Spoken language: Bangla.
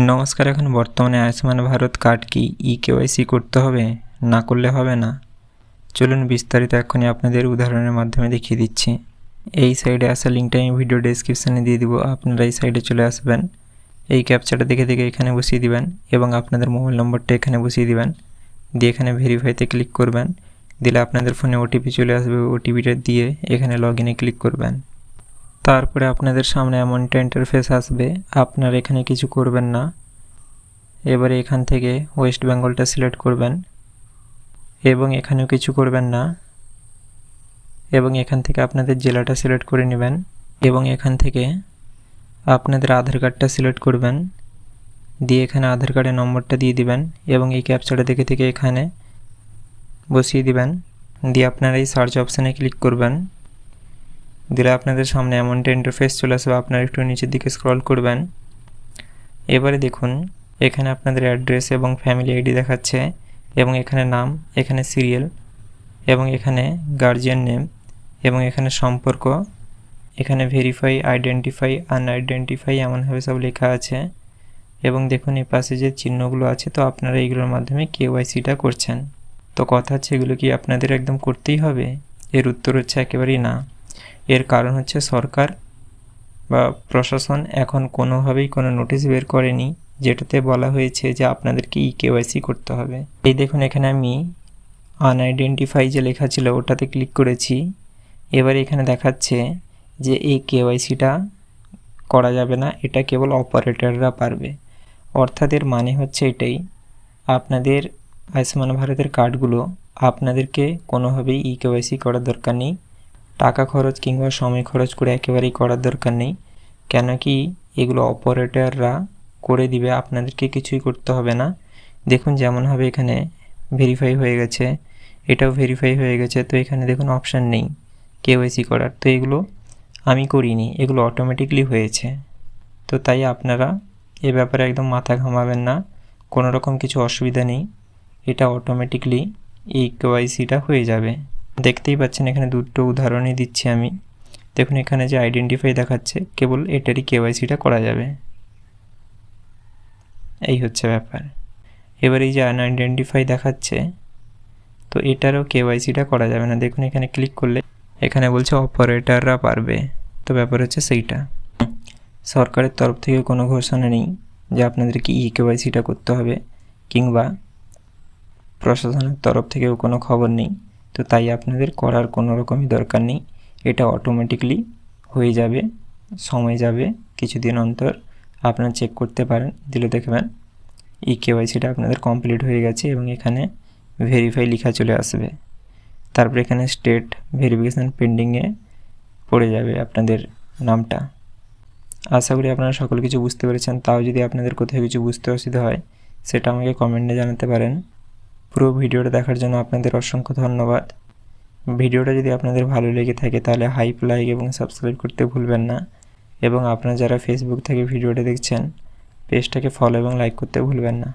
নমস্কার। এখন বর্তমানে আয়ুষ্মান ভারত কার্ড কি ই-কেওয়াইসি করতে হবে, না করলে হবে না? চলুন বিস্তারিত এক্ষুনি আপনাদের উদাহরণের মাধ্যমে দেখিয়ে দিচ্ছি। এই সাইডে আসা লিঙ্কটা আমি ভিডিও ডেসক্রিপশানে দিয়ে দিব, আপনারা এই সাইডে চলে আসবেন। এই ক্যাপচাটা দেখে এখানে বসিয়ে দিবেন এবং আপনাদের মোবাইল নম্বরটা এখানে বসিয়ে দিবেন, দিয়ে এখানে ভেরিফাইতে ক্লিক করবেন। দিলে আপনাদের ফোনে ওটিপি চলে আসবে, ওটিপিটা দিয়ে এখানে লগ ইনে ক্লিক করবেন। তারপরে আপনাদের সামনে এমনটা ইন্টারফেস আসবে, আপনারা এখানে কিছু করবেন না। এবারে এখান থেকে ওয়েস্ট বেঙ্গলটা সিলেক্ট করবেন এবং এখানেও কিছু করবেন না, এবং এখান থেকে আপনাদের জেলাটা সিলেক্ট করে নেবেন এবং এখান থেকে আপনাদের আধার কার্ডটা সিলেক্ট করবেন, দিয়ে এখানে আধার কার্ডের নম্বরটা দিয়ে দিবেন এবং এই ক্যাপচাটা দেখে এখানে বসিয়ে দিবেন। দিয়ে আপনারা এই সার্চ অপশানে ক্লিক করবেন। দিলে আপনাদের সামনে এমনটা ইন্টারফেস চলে আসবে, আপনারা একটু নিচের দিকে স্ক্রল করবেন। এবারে দেখুন এখানে আপনাদের অ্যাড্রেস এবং ফ্যামিলি আইডি দেখাচ্ছে এবং এখানে নাম, এখানে সিরিয়াল এবং এখানে গার্জিয়ান নেম এবং এখানে সম্পর্ক, এখানে ভেরিফাই, আইডেন্টিফাই, আনআইডেন্টিফাই এমনভাবে সব লেখা আছে। এবং দেখুন এই পাশে যে চিহ্নগুলো আছে, তো আপনারা এইগুলোর মাধ্যমে কেওয়াইসিটা করছেন। তো কথা হচ্ছে এগুলো কি আপনাদের একদম করতেই হবে? এর উত্তর হচ্ছে একেবারেই না। এর কারণ হচ্ছে সরকার বা প্রশাসন এখন কোনোভাবেই কোনো নোটিশ বের করেনি যেটাতে বলা হয়েছে যে আপনাদেরকে ই-কেওয়াইসি করতে হবে। এই দেখুন এখানে আমি আনআইডেন্টিফাই যে লেখা ছিল ওটাতে ক্লিক করেছি। এবার এখানে দেখাচ্ছে যে এই কেওয়াইসিটা করা যাবে না, এটা কেবল অপারেটররা পারবে। অর্থাৎ এর মানে হচ্ছে এটাই, আপনাদের আয়ুষ্মান ভারতের কার্ডগুলো আপনাদেরকে কোনোভাবেই ই-কেওয়াইসি করার দরকার নেই। টাকা খরচ কিংবা সময় খরচ করে একেবারেই করার দরকার নেই, কেন কি এগুলো অপারেটররা করে দিবে, আপনাদেরকে কিছুই করতে হবে না। দেখুন যেমনভাবে এখানে ভেরিফাই হয়ে গেছে, এটাও ভেরিফাই হয়ে গেছে। তো এখানে দেখুন অপশান নেই কেওয়াইসি করার, তো এগুলো আমি করিনি, এগুলো অটোমেটিকলি হয়েছে। তো তাই আপনারা এ ব্যাপারে একদম মাথা ঘামাবেন না, কোনো রকম কিছু অসুবিধা নেই, এটা অটোমেটিকলি এই কেওয়াইসিটা হয়ে যাবে। দেখতেই পাচ্ছেন এখানে দুটো উদাহরণই দিচ্ছি আমি। দেখুন এখানে যে আইডেন্টিফাই দেখাচ্ছে, কেবল এটারই কেওয়াইসিটা করা যাবে, এই হচ্ছে ব্যাপার। এবার এই যে আনআইডেন্টিফাই দেখাচ্ছে, তো এটারও কেওয়াইসিটা করা যাবে না। দেখুন এখানে ক্লিক করলে এখানে বলছে অপারেটররা পারবে, তো ব্যাপার হচ্ছে সেইটা। সরকারের তরফ থেকে কোনো ঘোষণা নেই যে আপনাদেরকে ই-কেওয়াইসিটা করতে হবে, কিংবা প্রশাসনের তরফ থেকেও কোনো খবর নেই। তো তাই আপনাদের করার কোনো রকমই দরকার নেই, এটা অটোমেটিকলি হয়ে যাবে। সময় যাবে কিছুদিন অন্তর, আপনারা চেক করতে পারেন, দিলে দেখবেন ই-কেওয়াইসিটা আপনাদের কমপ্লিট হয়ে গেছে এবং এখানে ভেরিফাই লেখা চলে আসবে। তারপর এখানে স্টেট ভেরিফিকেশান পেন্ডিংয়ে পড়ে যাবে আপনাদের নামটা। আশা করি আপনারা সকল কিছু বুঝতে পেরেছেন। তাও যদি আপনাদের কোথাও কিছু বুঝতে অসুবিধা হয় সেটা আমাকে কমেন্টে জানাতে পারেন। পুরো ভিডিওটা দেখার জন্য আপনাদের অসংখ্য ধন্যবাদ। ভিডিওটা যদি আপনাদের ভালো লেগে থাকে তাহলে হাইপ, লাইক এবং সাবস্ক্রাইব করতে ভুলবেন না, এবং আপনারা যারা ফেসবুক থেকে ভিডিওটা দেখছেন পেজটাকে ফলো এবং লাইক করতে ভুলবেন না।